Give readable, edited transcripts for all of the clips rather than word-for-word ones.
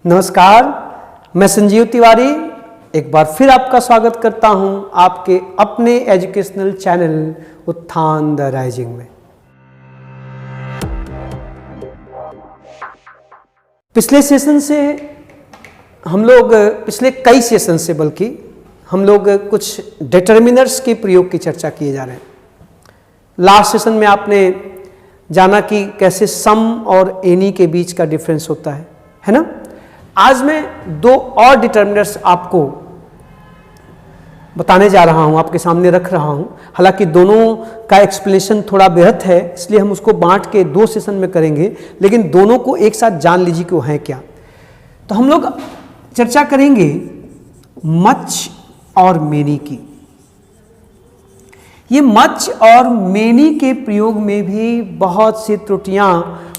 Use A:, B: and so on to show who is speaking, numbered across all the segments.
A: नमस्कार, मैं संजीव तिवारी एक बार फिर आपका स्वागत करता हूं आपके अपने एजुकेशनल चैनल उत्थान द राइजिंग में। पिछले सेशन से पिछले कई सेशन से बल्कि हम लोग कुछ डिटर्मिनर्स के प्रयोग की चर्चा किए जा रहे हैं। लास्ट सेशन में आपने जाना कि कैसे सम और एनी के बीच का डिफरेंस होता है ना। आज मैं दो और डिटर्मिनर्स आपको बताने जा रहा हूं, आपके सामने रख रहा हूं। हालांकि दोनों का एक्सप्लेनेशन थोड़ा बेहद है, इसलिए हम उसको बांट के दो सेशन में करेंगे, लेकिन दोनों को एक साथ जान लीजिए कि वो हैं क्या। तो हम लोग चर्चा करेंगे मच और मेनी की। ये मच और मेनी के प्रयोग में भी बहुत सी त्रुटियां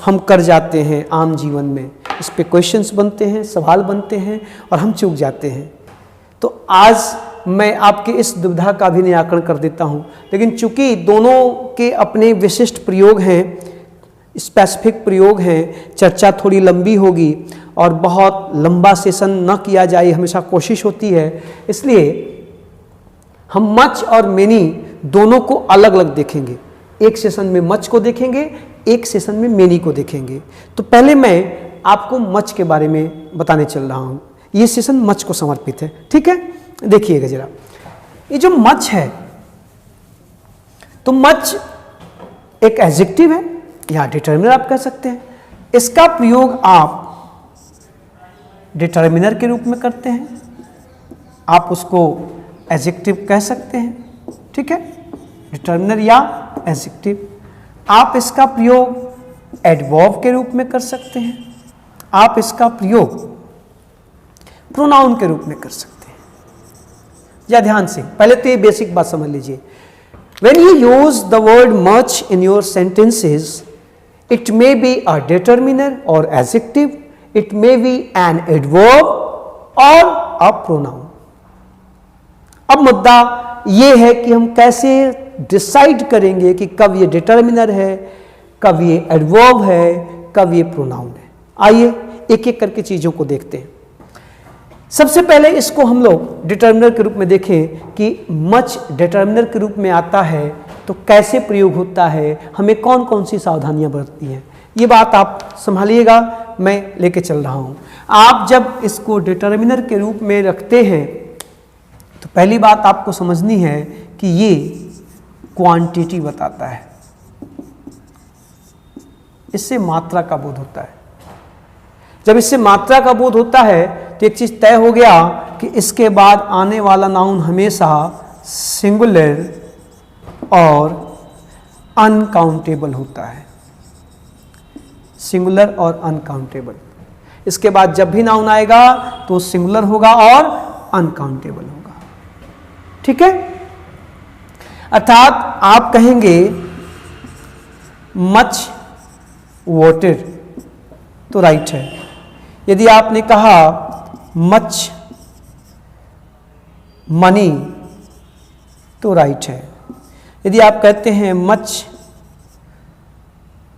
A: हम कर जाते हैं आम जीवन में। इस पे क्वेश्चंस बनते हैं, सवाल बनते हैं और हम चूक जाते हैं। तो आज मैं आपके इस दुविधा का भी निराकरण कर देता हूं, लेकिन चूंकि दोनों के अपने विशिष्ट प्रयोग हैं, स्पेसिफिक प्रयोग हैं, चर्चा थोड़ी लंबी होगी और बहुत लंबा सेशन न किया जाए हमेशा कोशिश होती है, इसलिए हम मच और मेनी दोनों को अलग अलग देखेंगे। एक सेशन में मच को देखेंगे, एक सेशन में मेनी को देखेंगे। तो पहले मैं आपको मच के बारे में बताने चल रहा हूं। ये सेशन मच को समर्पित है, ठीक है। देखिएगा जरा, ये जो मच है, तो मच एक एडजेक्टिव है या डिटर्मिनर आप कह सकते हैं। इसका प्रयोग आप डिटर्मिनर के रूप में करते हैं, आप उसको एडजेक्टिव कह सकते हैं, ठीक है, डिटर्मिनर या एडजेक्टिव। आप इसका प्रयोग एडवर्ब के रूप में कर सकते हैं, आप इसका प्रयोग प्रोनाउन के रूप में कर सकते हैं। या ध्यान से पहले तो ये बेसिक बात समझ लीजिए। When you use the word much in your sentences, it may be a determiner or adjective, it may be an adverb or a pronoun. अब मुद्दा ये है कि हम कैसे डिसाइड करेंगे कि कब ये डिटर्मिनर है, कब ये एडवर्ब है, कब ये प्रोनाउन है। आइए एक एक करके चीजों को देखते हैं। सबसे पहले इसको हम लोग डिटर्मिनर के रूप में देखें कि मच डिटर्मिनर के रूप में आता है तो कैसे प्रयोग होता है, हमें कौन कौन सी सावधानियां बरतनी है, ये बात आप संभालिएगा, मैं लेके चल रहा हूं। आप जब इसको डिटर्मिनर के रूप में रखते हैं तो पहली बात आपको समझनी है कि ये क्वांटिटी बताता है, इससे मात्रा का बोध होता है। जब इससे मात्रा का बोध होता है तो एक चीज तय हो गया कि इसके बाद आने वाला नाउन हमेशा सिंगुलर और अनकाउंटेबल होता है। सिंगुलर और अनकाउंटेबल, इसके बाद जब भी नाउन आएगा तो सिंगुलर होगा और अनकाउंटेबल होगा, ठीक है। अर्थात आप कहेंगे मच वाटर तो राइट है। यदि आपने कहा मच मनी तो राइट है। यदि आप कहते हैं मच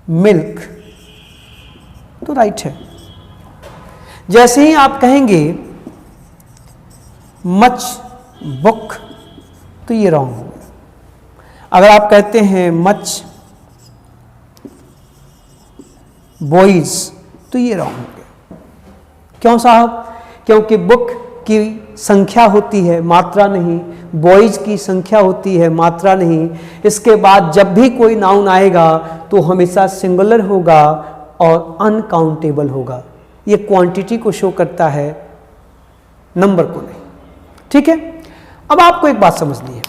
A: मिल्क तो राइट है। जैसे ही आप कहेंगे मच बुक तो ये रॉन्ग होगा। अगर आप कहते हैं मच बॉयज तो ये रॉन्ग हो गया। क्यों साहब? क्योंकि बुक की संख्या होती है, मात्रा नहीं, बॉयज की संख्या होती है, मात्रा नहीं। इसके बाद जब भी कोई नाउन आएगा तो हमेशा सिंगुलर होगा और अनकाउंटेबल होगा। ये क्वांटिटी को शो करता है, नंबर को नहीं, ठीक है। अब आपको एक बात समझनी है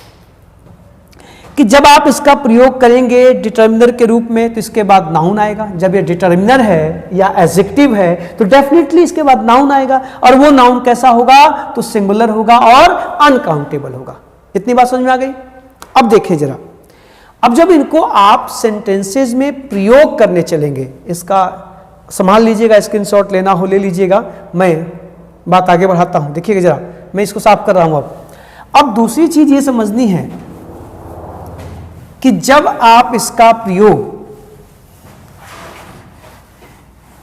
A: कि जब आप इसका प्रयोग करेंगे डिटर्मिनर के रूप में तो इसके बाद नाउन आएगा। जब ये डिटर्मिनर है या एडजेक्टिव है तो डेफिनेटली इसके बाद नाउन आएगा, और वो नाउन कैसा होगा तो सिंगुलर होगा और अनकाउंटेबल होगा। इतनी बात समझ में आ गई। अब देखें जरा, अब जब इनको आप सेंटेंसेस में प्रयोग करने चलेंगे, इसका संभाल लीजिएगा, स्क्रीनशॉट लेना हो ले लीजिएगा, मैं बात आगे बढ़ाता हूं। देखिएगा जरा, मैं इसको साफ कर रहा हूं। अब दूसरी चीज ये समझनी है कि जब आप इसका प्रयोग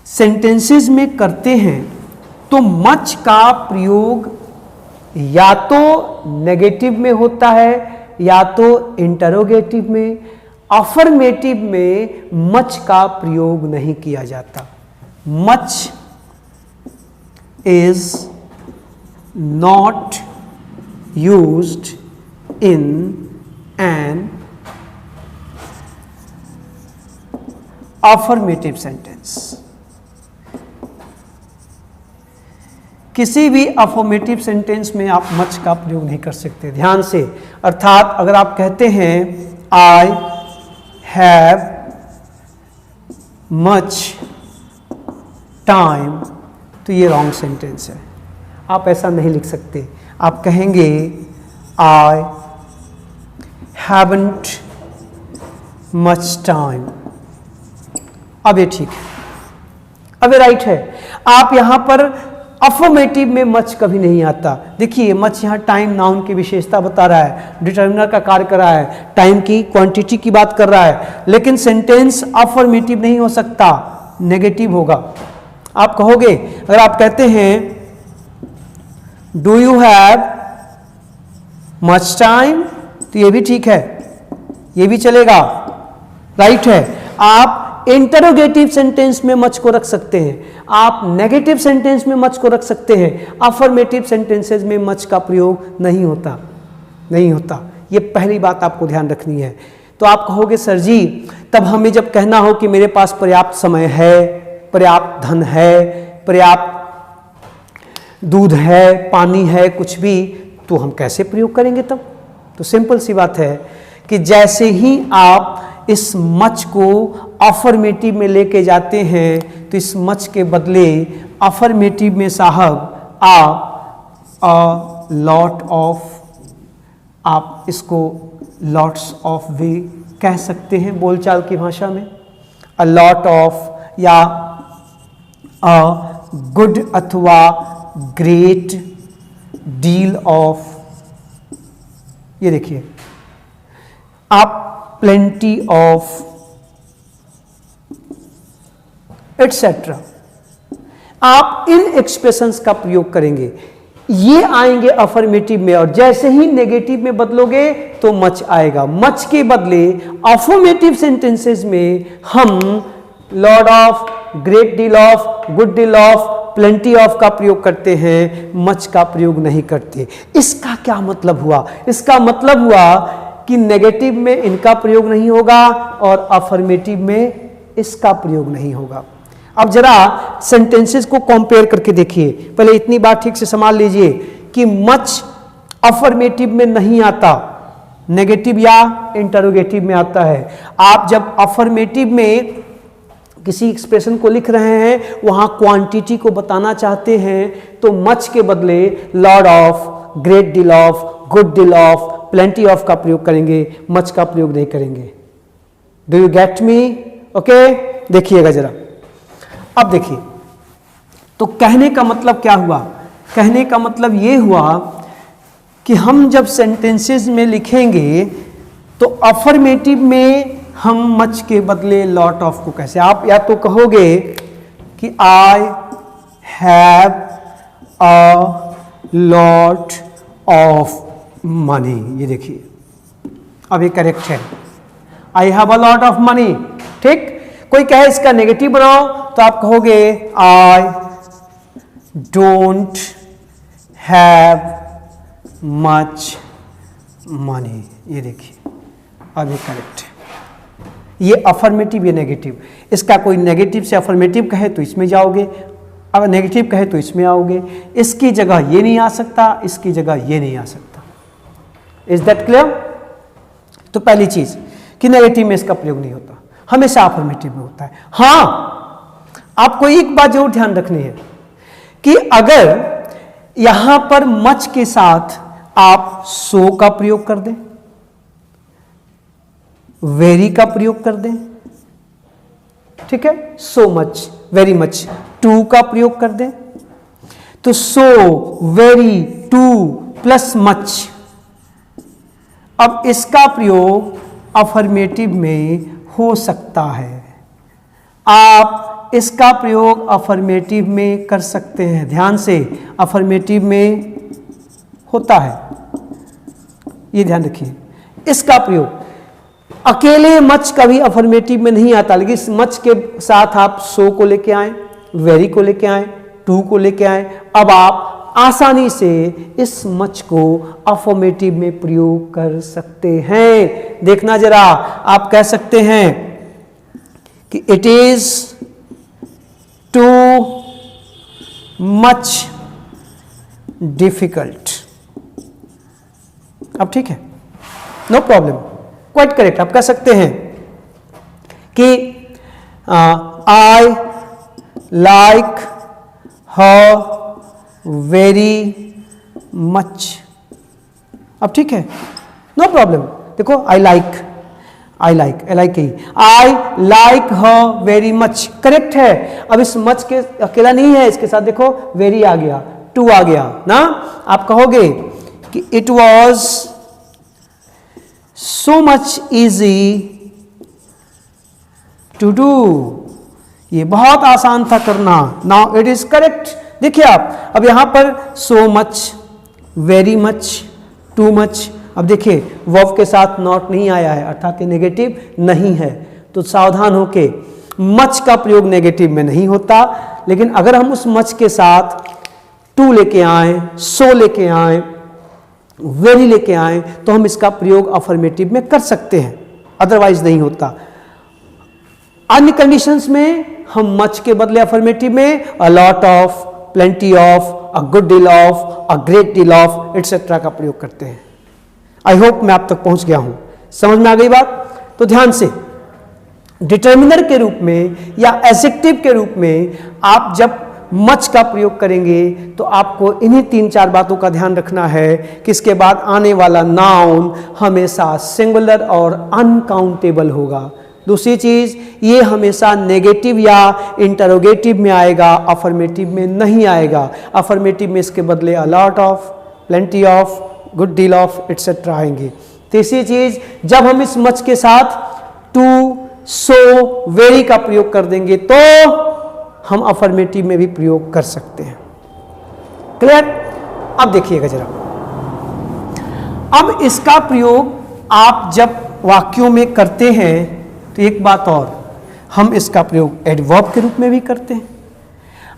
A: सेंटेंसेस में करते हैं तो मच का प्रयोग या तो नेगेटिव में होता है या तो इंटरोगेटिव में। अफर्मेटिव में मच का प्रयोग नहीं किया जाता। Much is not used in an affirmative sentence. किसी भी अफर्मेटिव सेंटेंस में आप मच का प्रयोग नहीं कर सकते, ध्यान से। अर्थात अगर आप कहते हैं आई हैव मच टाइम, तो ये रॉन्ग सेंटेंस है, आप ऐसा नहीं लिख सकते। आप कहेंगे आई हैवंट मच टाइम। अब ये ठीक है, अब ये राइट है। आप यहां पर अफर्मेटिव में मच कभी नहीं आता। देखिए मच यहाँ टाइम नाउन की विशेषता बता रहा है, डिटर्मिनर का कार्य कर रहा है, टाइम की क्वांटिटी की बात कर रहा है, लेकिन सेंटेंस अफर्मेटिव नहीं हो सकता, नेगेटिव होगा। आप कहोगे, अगर आप कहते हैं do you have much time, तो ये भी ठीक है, ये भी चलेगा, राइट है। आप इंटरोगेटिव सेंटेंस में मच को रख सकते हैं, आप नेगेटिव सेंटेंस में मच को रख सकते हैं, अफर्मेटिव सेंटेंसेस में मच का प्रयोग नहीं होता, नहीं होता। ये पहली बात आपको ध्यान रखनी है। तो आप कहोगे सर जी, तब हमें जब कहना हो कि मेरे पास पर्याप्त समय है, पर्याप्त धन है, पर्याप्त दूध है, पानी है, कुछ भी, तो हम कैसे प्रयोग करेंगे तब? तो सिंपल सी बात है कि जैसे ही आप इस मच को अफर्मेटिव में लेके जाते हैं, तो इस मच के बदले अफर्मेटिव में साहब आप अ लॉट ऑफ, आप इसको लॉट्स ऑफ भी कह सकते हैं बोलचाल की भाषा में, अ लॉट ऑफ या अ गुड अथवा ग्रेट डील ऑफ। ये देखिए आप प्लेंटी ऑफ एटसेट्रा, आप इन एक्सप्रेशंस का प्रयोग करेंगे, ये आएंगे अफर्मेटिव में, और जैसे ही नेगेटिव में बदलोगे तो मच आएगा। मच के बदले अफर्मेटिव सेंटेंसेस में हम Lord of, great deal of, good deal of, plenty of का प्रयोग करते हैं, मच का प्रयोग नहीं करते। इसका क्या मतलब हुआ? इसका मतलब हुआ कि नेगेटिव में इनका प्रयोग नहीं होगा और अफर्मेटिव में इसका प्रयोग नहीं होगा। अब जरा सेंटेंसेस को कंपेयर करके देखिए। पहले इतनी बात ठीक से संभाल लीजिए कि मच अफर्मेटिव में नहीं आता, नेगेटिव या इंटरोगेटिव में आता है। आप जब अफर्मेटिव में किसी एक्सप्रेशन को लिख रहे हैं, वहां क्वांटिटी को बताना चाहते हैं, तो मच के बदले Lord of, great deal of, good deal of, plenty of का प्रयोग करेंगे, मच का प्रयोग नहीं करेंगे। Do you get me? Okay, देखिएगा जरा। अब देखिए, तो कहने का मतलब क्या हुआ? कहने का मतलब ये हुआ कि हम जब सेंटेंसेस में लिखेंगे तो अफर्मेटिव में हम मच के बदले लॉट ऑफ को कैसे, आप या तो कहोगे कि I have a lot of money. ये देखिए, अब ये करेक्ट है, I have a lot of money. ठीक, कोई कहे इसका नेगेटिव बनाओ, तो आप कहोगे आई डोंट हैव मच मनी। ये देखिए, अब ये करेक्ट है। ये अफर्मेटिव, ये नेगेटिव। इसका कोई नेगेटिव से अफर्मेटिव कहे तो इसमें जाओगे, अगर नेगेटिव कहे तो इसमें आओगे। इसकी जगह ये नहीं आ सकता, इसकी जगह ये नहीं आ सकता। Is that clear? तो पहली चीज कि नेगेटिव में इसका प्रयोग नहीं होता, हमेशा अफर्मेटिव में होता है। हां, आपको एक बात जरूर ध्यान रखनी है कि अगर यहां पर मच के साथ आप सो का प्रयोग कर दें, वेरी का प्रयोग कर दें, ठीक है, so much, very much, too का प्रयोग कर दें, तो so, very, too plus much. अब इसका प्रयोग अफर्मेटिव में हो सकता है। आप इसका प्रयोग अफर्मेटिव में कर सकते हैं। ध्यान से, अफर्मेटिव में होता है, ये ध्यान रखिए। इसका प्रयोग अकेले मच कभी अफर्मेटिव में नहीं आता, लेकिन इस मच के साथ आप सो को लेके आए, वेरी को लेके आए, टू को लेके आए, अब आप आसानी से इस मच को अफर्मेटिव में प्रयोग कर सकते हैं। देखना जरा, आप कह सकते हैं कि it is too much difficult. अब ठीक है, नो प्रॉब्लम, क्वाइट करेक्ट। आप कह सकते हैं कि I like her very much. अब ठीक है, नो प्रॉब्लम। देखो, I like he, I like her very much correct है। अब इस मच के अकेला नहीं है, इसके साथ देखो वेरी आ गया, टू आ गया ना। आप कहोगे कि it was so much easy to do, ये बहुत आसान था करना। Now it is correct. देखिए आप, अब यहां पर so much, very much, too much, अब देखिए वर्ब के साथ नॉट नहीं आया है, अर्थात ये नेगेटिव नहीं है। तो सावधान होके, मच का प्रयोग नेगेटिव में नहीं होता, लेकिन अगर हम उस मच के साथ टू लेके आए, सो लेके आए, वेरी लेके आए, तो हम इसका प्रयोग अफर्मेटिव में कर सकते हैं, अदरवाइज नहीं होता। अन्य कंडीशंस में हम मच के बदले अफर्मेटिव में a lot of, plenty of, a good deal of, a great deal of etcetera का प्रयोग करते हैं। आई होप मैं आप तक पहुंच गया हूं, समझ में आ गई बात। तो ध्यान से, डिटर्मिनर के रूप में या एडजेक्टिव के रूप में आप जब मच का प्रयोग करेंगे तो आपको इन्हीं 3-4 बातों का ध्यान रखना है कि इसके बाद आने वाला नाउन हमेशा सिंगुलर और अनकाउंटेबल होगा। दूसरी चीज, ये हमेशा नेगेटिव या इंटरोगेटिव में आएगा, अफर्मेटिव में नहीं आएगा। अफर्मेटिव में इसके बदले a lot of, plenty of, good deal of etcetera आएंगे। तीसरी चीज, जब हम इस मच के साथ टू, सो, वेरी का प्रयोग कर देंगे तो हम अफर्मेटिव में भी प्रयोग कर सकते हैं। क्लियर? अब देखिएगा जरा, अब इसका प्रयोग आप जब वाक्यों में करते हैं तो एक बात और, हम इसका प्रयोग एडवर्ब के रूप में भी करते हैं।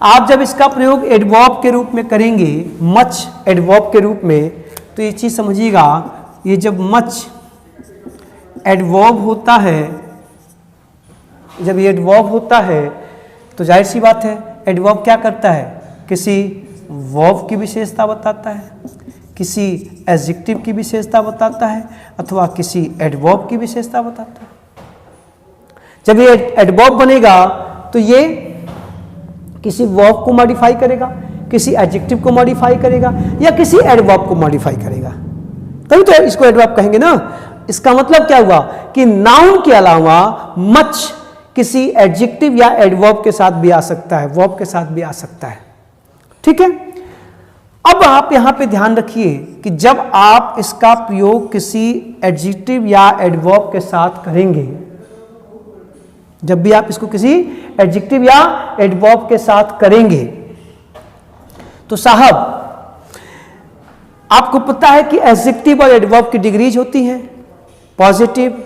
A: आप जब इसका प्रयोग एडवर्ब के रूप में करेंगे, मच एडवर्ब के रूप में, तो ये चीज समझिएगा, ये जब मच एडवर्ब होता है, जब ये एडवर्ब होता है तो जाहिर सी बात है, एडवर्ब क्या करता है, किसी वर्ब की विशेषता बताता है, किसी एडजेक्टिव की विशेषता बताता है, अथवा किसी एडवर्ब की विशेषता बताता है। जब ये एडवर्ब बनेगा तो ये किसी वर्ब को मॉडिफाई करेगा, किसी एडजेक्टिव को मॉडिफाई करेगा, या किसी एडवर्ब को मॉडिफाई करेगा, तभी तो इसको एडवर्ब कहेंगे ना। इसका मतलब क्या हुआ कि नाउन के अलावा मच किसी एडजेक्टिव या एडवर्ब के साथ भी आ सकता है, वर्ब के साथ भी आ सकता है। ठीक है? अब आप यहां पे ध्यान रखिए कि जब आप इसका प्रयोग किसी एडजेक्टिव या एडवर्ब के साथ करेंगे, जब भी आप इसको किसी एडजेक्टिव या एडवर्ब के साथ करेंगे, तो साहब आपको पता है कि एडजेक्टिव और एडवर्ब की डिग्रीज होती हैं, पॉजिटिव,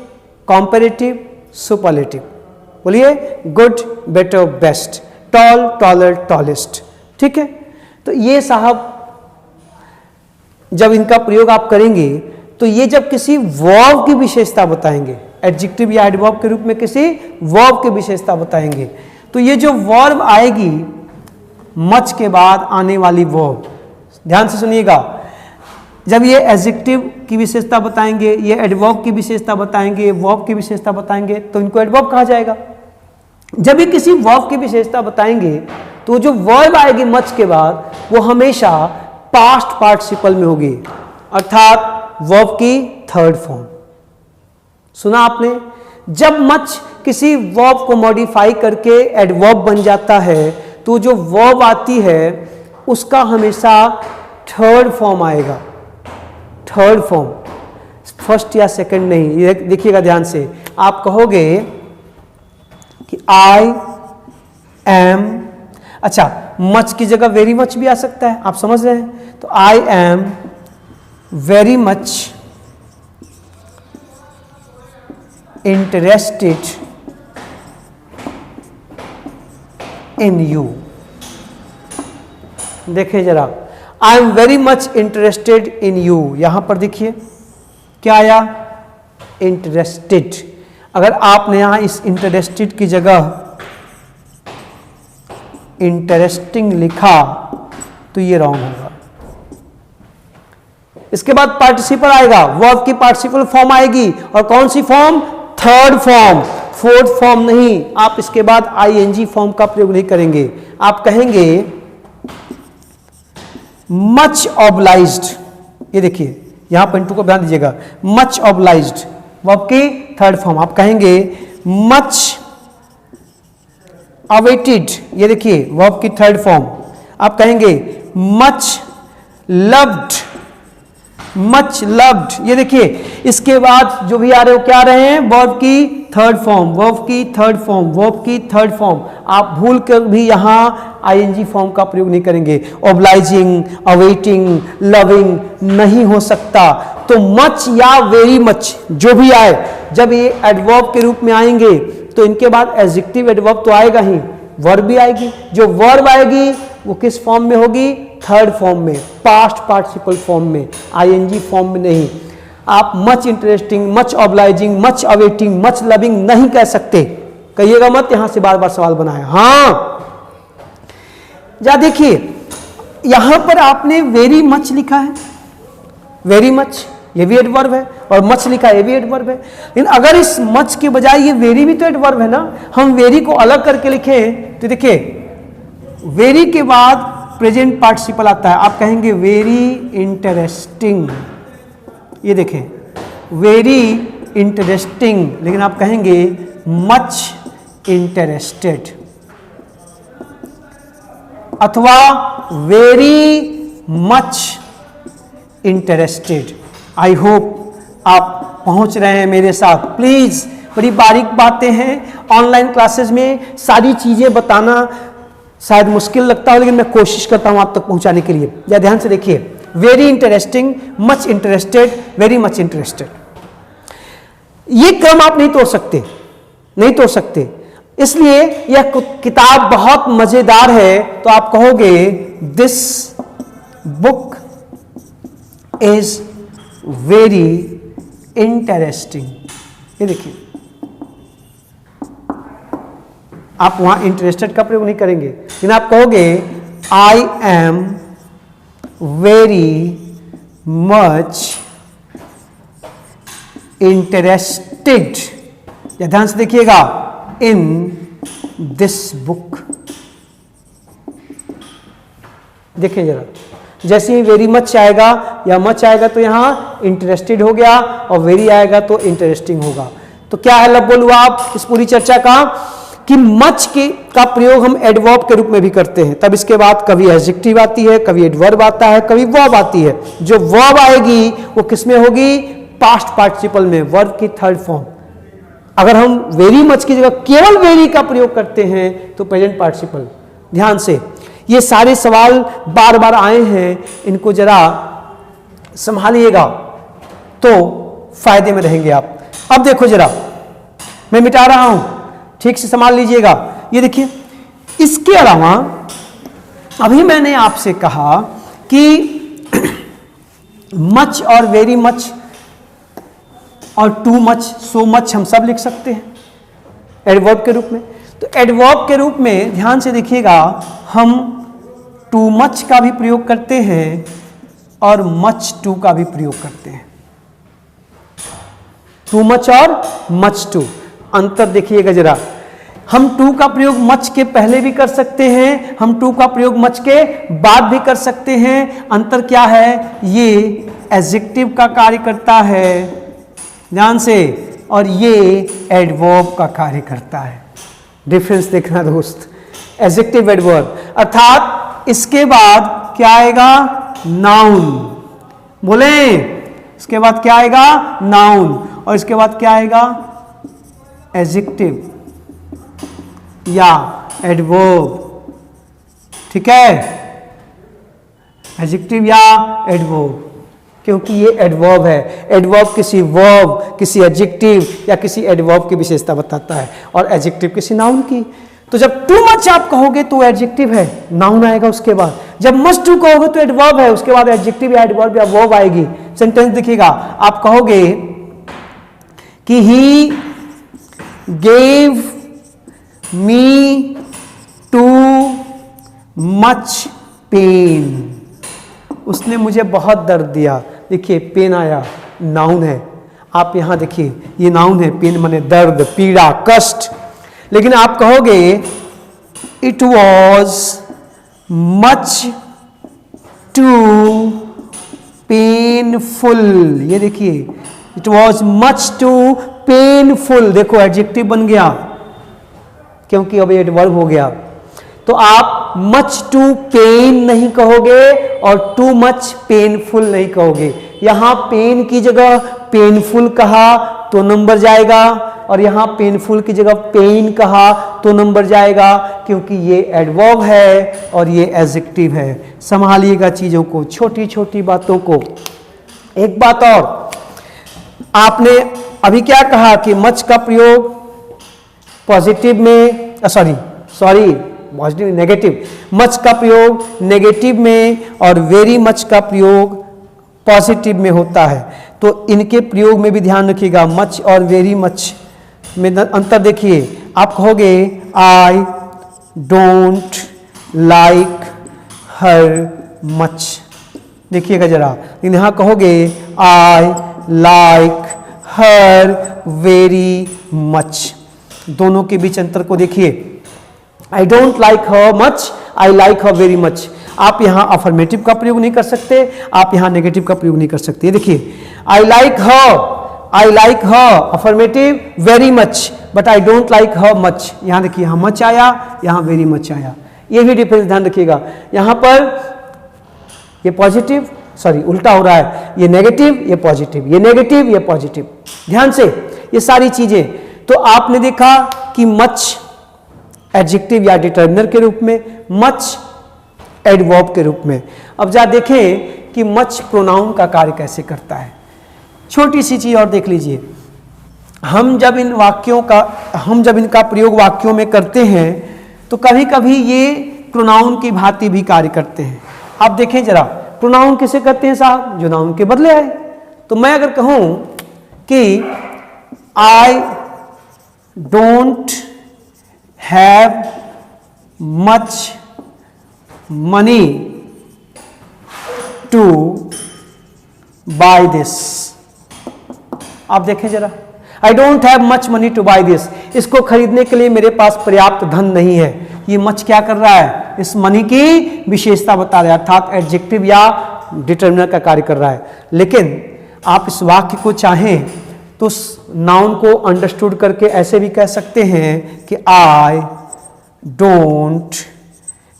A: कॉम्पेरेटिव, सुपरलेटिव। बोलिए, good, better, best, tall, taller, tallest. ठीक है? तो ये साहब जब इनका प्रयोग आप करेंगे तो ये जब किसी वर्ब की विशेषता बताएंगे, एडजेक्टिव या एडवर्ब के रूप में किसी वर्ब की विशेषता बताएंगे, तो ये जो वर्ब आएगी मच के बाद आने वाली वर्ब, ध्यान से सुनिएगा, जब ये एडजेक्टिव की विशेषता बताएंगे, ये एडवर्ब की विशेषता बताएंगे, वर्ब की विशेषता बताएंगे, तो इनको एडवर्ब कहा जाएगा। जब ये किसी वर्ब की विशेषता बताएंगे तो जो वर्ब आएगी मच के बाद वो हमेशा पास्ट पार्टिसिपल में होगी, अर्थात वर्ब की थर्ड फॉर्म। सुना आपने? जब मच किसी वर्ब को मॉडिफाई करके एडवर्ब बन जाता है तो जो वर्ब आती है उसका हमेशा थर्ड फॉर्म आएगा, थर्ड फॉर्म, फर्स्ट या सेकंड नहीं। ये देखिएगा ध्यान से, आप कहोगे कि आई एम, अच्छा मच की जगह वेरी मच भी आ सकता है, आप समझ रहे हैं। तो I am very much interested in you. देखिए जरा, I am very much interested in you, यहां पर देखिए क्या आया, इंटरेस्टेड। अगर आपने यहां इस इंटरेस्टेड की जगह इंटरेस्टिंग लिखा तो ये रॉन्ग होगा। इसके बाद पार्टिसिपल आएगा, वर्ब की पार्टिसिपल फॉर्म आएगी, और कौन सी form, third form, fourth form नहीं। आप इसके बाद आईएनजी फॉर्म का प्रयोग नहीं करेंगे, आप कहेंगे मच ऑब्लाइज्ड। ये देखिए यहां पॉइंट को ध्यान दीजिएगा, मच ऑब्लाइज्ड वर्ब की थर्ड फॉर्म, आप कहेंगे मच अवेटेड। ये देखिए वर्ब की थर्ड फॉर्म, आप कहेंगे मच लव्ड, मच लव्ड। ये देखिए इसके बाद जो भी आ रहे हो क्या आ रहे हैं, वर्ब की थर्ड फॉर्म, वर्ब की थर्ड फॉर्म, वर्ब की थर्ड फॉर्म। आप भूल कर भी यहां आईएनजी फॉर्म का प्रयोग नहीं करेंगे। ऑब्लाइजिंग, अवेटिंग, लविंग नहीं हो सकता। तो मच या वेरी मच जो भी आए, जब ये एडवर्ब के रूप में आएंगे तो इनके बाद एडजेक्टिव एडवर्ब तो आएगा ही, वर्ब भी आएगी। जो वर्ब आएगी वो किस फॉर्म में होगी, थर्ड फॉर्म में, पास्ट पार्टिसिपल फॉर्म में, आईएनजी फॉर्म में नहीं। आप much interesting, much obliging, much awaiting, much loving नहीं कह सकते, कहिएगा मत, यहां से बार बार सवाल बनाए। हाँ जा देखिए यहां पर आपने वेरी मच लिखा है, वेरी मच ये भी एडवर्ब है, और मच लिखा है ये भी एडवर्ब है। लेकिन अगर इस मच के बजाय ये वेरी भी तो एडवर्ब है ना, हम वेरी को अलग करके लिखें तो देखिए वेरी के बाद प्रेजेंट पार्टिसिपल आता है, आप कहेंगे वेरी इंटरेस्टिंग। ये देखें वेरी इंटरेस्टिंग, लेकिन आप कहेंगे मच इंटरेस्टेड, अथवा very much interested. I hope आप पहुंच रहे हैं मेरे साथ। प्लीज, बड़ी बारीक बातें हैं, ऑनलाइन क्लासेस में सारी चीजें बताना शायद मुश्किल लगता है, लेकिन मैं कोशिश करता हूं आप तक पहुंचाने के लिए। या ध्यान से देखिए, very interesting, much interested, very much interested. ये क्रम आप नहीं तोड़ सकते, नहीं तोड़ सकते। इसलिए यह किताब बहुत मजेदार है, तो आप कहोगे this book is very interesting. ये देखिए आप वहां इंटरेस्टेड का प्रयोग नहीं करेंगे, लेकिन आप कहोगे I am very much interested, या ध्यान से देखिएगा, इन दिस बुक। देखिए जरा, जैसे ही वेरी मच आएगा या मच आएगा तो यहां इंटरेस्टेड हो गया, और वेरी आएगा तो इंटरेस्टिंग होगा। तो क्या है लब बोलूं आप इस पूरी चर्चा का, कि मच का प्रयोग हम एडवर्ब के रूप में भी करते हैं। तब इसके बाद कभी एडजेक्टिव आती है, कभी एडवर्ब आता है, कभी वर्ब आती है। जो वर्ब आएगी वो किसमें होगी, पास्ट पार्टिसिपल में, वर्ब की थर्ड फॉर्म। अगर हम वेरी मच की जगह केवल वेरी का प्रयोग करते हैं तो प्रेजेंट पार्टिसिपल। ध्यान से, ये सारे सवाल बार बार आए हैं, इनको जरा संभालिएगा तो फायदे में रहेंगे आप। अब देखो जरा, मैं मिटा रहा हूं, ठीक से संभाल लीजिएगा। ये देखिए, इसके अलावा अभी मैंने आपसे कहा कि मच और वेरी मच और टू मच, सो मच हम सब लिख सकते हैं एडवर्ब के रूप में। तो एडवर्ब के रूप में ध्यान से देखिएगा, हम टू मच का भी प्रयोग करते हैं और मच टू का भी प्रयोग करते हैं। टू मच और मच टू, अंतर देखिएगा जरा। हम टू का प्रयोग मच के पहले भी कर सकते हैं, हम टू का प्रयोग मच के बाद भी कर सकते हैं। अंतर क्या है, ये एडजेक्टिव का कार्य करता है, ध्यान से, और ये एडवर्ब का कार्य करता है। डिफरेंस देखना दोस्त, एडजेक्टिव एडवर्ब, अर्थात इसके बाद क्या आएगा, नाउन। बोले, इसके बाद क्या आएगा, नाउन, और इसके बाद क्या आएगा, एडजेक्टिव या एडवर्ब, ठीक है, एडजेक्टिव या एडवर्ब, क्योंकि ये एडवर्ब है। एडवर्ब किसी वर्ब, किसी एडजेक्टिव या किसी एडवर्ब की विशेषता बताता है और एडजेक्टिव किसी नाउन की। तो जब टू मच आप कहोगे तो एडजेक्टिव है, नाउन आएगा उसके बाद। जब मच टू कहोगे तो एडवर्ब है, उसके बाद एडजेक्टिव या एडवर्ब या वर्ब आएगी। सेंटेंस देखिएगा, आप कहोगे कि he gave me too much pain, उसने मुझे बहुत दर्द दिया। देखिए पेन आया, नाउन है। आप यहां देखिए ये नाउन है, पेन माने दर्द, पीड़ा, कष्ट। लेकिन आप कहोगे it was much too painful, ये देखिए it was much too painful, देखो एडजेक्टिव बन गया क्योंकि अब एडवर्ब हो गया। तो आप मच टू पेन नहीं कहोगे और टू मच पेनफुल नहीं कहोगे। यहां पेन की जगह पेनफुल कहा तो नंबर जाएगा, और यहां पेनफुल की जगह पेन कहा तो नंबर जाएगा, क्योंकि ये एडवर्ब है और ये एडजेक्टिव है। संभालिएगा चीजों को, छोटी छोटी बातों को। एक बात और, आपने अभी क्या कहा कि मच का प्रयोग पॉजिटिव में, सॉरी पॉजिटिव नेगेटिव, मच का प्रयोग नेगेटिव में और वेरी मच का प्रयोग पॉजिटिव में होता है। तो इनके प्रयोग में भी ध्यान रखिएगा, मच और वेरी मच में अंतर देखिए। आप कहोगे I don't like her much, देखिएगा जरा। लेकिन यहां कहोगे I like her very much, दोनों के बीच अंतर को देखिए। I don't like her much, I like her very much. आप यहां अफर्मेटिव का प्रयोग नहीं कर सकते, आप यहां नेगेटिव का प्रयोग नहीं कर सकते। देखिए I like her affirmative very much, but I don't like her much. यहां देखिए यहां मच आया, यहां वेरी मच आया, ये भी डिफरेंस ध्यान रखिएगा। यहां पर ये पॉजिटिव, उल्टा हो रहा है, ये नेगेटिव ये पॉजिटिव, ये नेगेटिव ये पॉजिटिव। ध्यान से ये सारी चीजें। तो आपने देखा कि मच एडजेक्टिव या डिटर्मिनर के रूप में, मच एडवर्ब के रूप में। अब जा देखें कि मच प्रोनाउन का कार्य कैसे करता है। छोटी सी चीज और देख लीजिए, हम जब इनका प्रयोग वाक्यों में करते हैं तो कभी कभी ये प्रोनाउन की भांति भी कार्य करते हैं। आप देखें जरा, प्रोनाउन किसे कहते हैं साहब? जो नाउन के बदले आए। तो मैं अगर कहूं कि I don't have much money to buy this, आप देखें जरा, I don't have much money to buy this, इसको खरीदने के लिए मेरे पास पर्याप्त धन नहीं है। ये मच क्या कर रहा है? इस मनी की विशेषता बता रहा है, अर्थात एडजेक्टिव या डिटर्मिनर का कार्य कर रहा है। लेकिन आप इस वाक्य को चाहें तो नाउन को अंडरस्टूड करके ऐसे भी कह सकते हैं कि I don't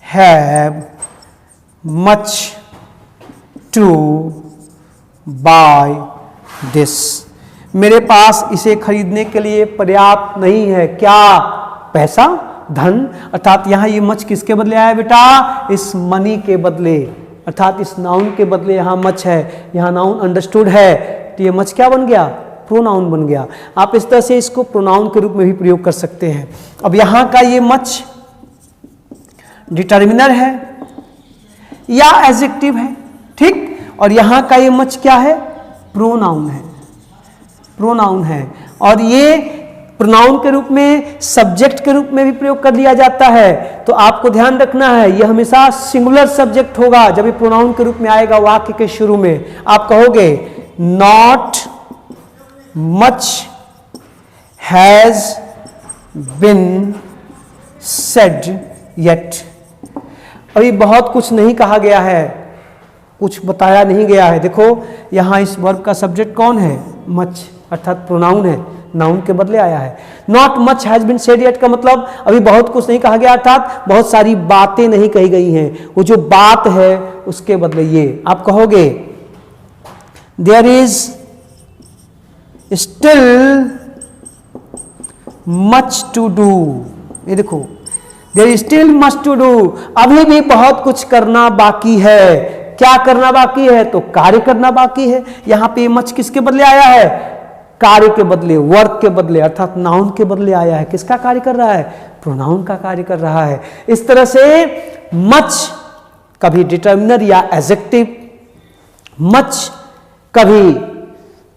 A: have much to buy this, मेरे पास इसे खरीदने के लिए पर्याप्त नहीं है। क्या? पैसा, धन। अर्थात यहां ये मच किसके बदले आया बेटा? इस मनी के बदले, अर्थात इस नाउन के बदले यहां मच है। यहां नाउन अंडरस्टूड है तो ये मच क्या बन गया? प्रोनाउन बन गया। आप इस तरह से इसको प्रोनाउन के रूप में भी प्रयोग कर सकते हैं। अब यहां का ये मच डिटर्मिनर है या एडजेक्टिव है, ठीक, और यहां का ये मच क्या है? प्रोनाउन है, प्रोनाउन है। और ये प्रोनाउन के रूप में, सब्जेक्ट के रूप में भी प्रयोग कर लिया जाता है। तो आपको ध्यान रखना है, यह हमेशा सिंगुलर सब्जेक्ट होगा जब ये प्रोनाउन के रूप में आएगा वाक्य के शुरू में। आप कहोगे not much has been said yet, अभी बहुत कुछ नहीं कहा गया है, कुछ बताया नहीं गया है। देखो यहां इस वर्ब का सब्जेक्ट कौन है? मच, अर्थात प्रोनाउन है, नाउन के बदले आया है। Not much has been said yet का मतलब अभी बहुत कुछ नहीं कहा गया, अर्थात बहुत सारी बातें नहीं कही गई हैं। वो जो बात है उसके बदले ये आप कहोगे there is still much to do. ये देखो there is still much to do, अभी भी बहुत कुछ करना बाकी है। क्या करना बाकी है? तो कार्य करना बाकी है। यहां पे मच किसके बदले आया है? कार्य के बदले, वर्क के बदले, अर्थात नाउन के बदले आया है। किसका कार्य कर रहा है? प्रोनाउन का कार्य कर रहा है। इस तरह से मच कभी डिटर्मिनर या एडजेक्टिव, मच कभी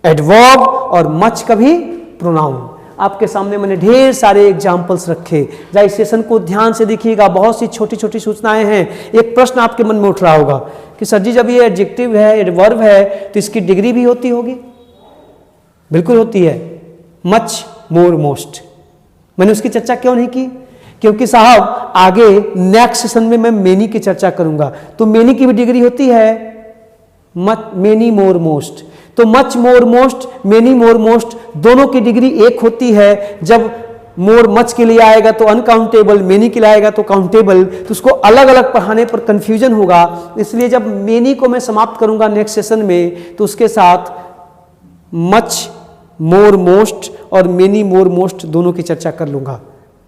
A: एडवर्ब और मच कभी प्रोनाउन। आपके सामने मैंने ढेर सारे एग्जाम्पल्स रखे, जरा इस सेशन को ध्यान से देखिएगा। बहुत सी छोटी छोटी सूचनाएं हैं। एक प्रश्न आपके मन में उठ रहा होगा कि सर जी जब ये एडजेक्टिव है, एडवर्ब है, तो इसकी डिग्री भी होती होगी? बिल्कुल होती है, मच, मोर, मोस्ट। मैंने उसकी चर्चा क्यों नहीं की? क्योंकि साहब आगे नेक्स्ट सेशन में मैं मेनी की चर्चा करूंगा, तो मेनी की भी डिग्री होती है मच, मेनी, मोर, मोस्ट। तो मच, मोर, मोस्ट, मेनी, मोर, मोस्ट दोनों की डिग्री एक होती है। जब मोर मच के लिए आएगा तो अनकाउंटेबल, मेनी के लिए आएगा तो काउंटेबल, तो उसको अलग अलग पढ़ाने पर कंफ्यूजन होगा। इसलिए जब मेनी को मैं समाप्त करूंगा नेक्स्ट सेशन में, तो उसके साथ मच, मोर, मोस्ट और मेनी, मोर, मोस्ट दोनों की चर्चा कर लूंगा,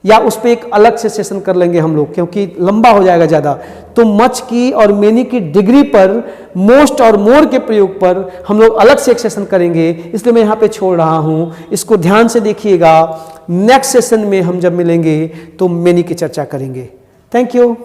A: या उस पर एक अलग से सेशन कर लेंगे हम लोग, क्योंकि लंबा हो जाएगा ज़्यादा। तो मच की और मेनी की डिग्री पर, मोस्ट और मोर के प्रयोग पर हम लोग अलग से एक सेशन करेंगे, इसलिए मैं यहाँ पे छोड़ रहा हूँ। इसको ध्यान से देखिएगा। नेक्स्ट सेशन में हम जब मिलेंगे तो मेनी की चर्चा करेंगे। Thank you.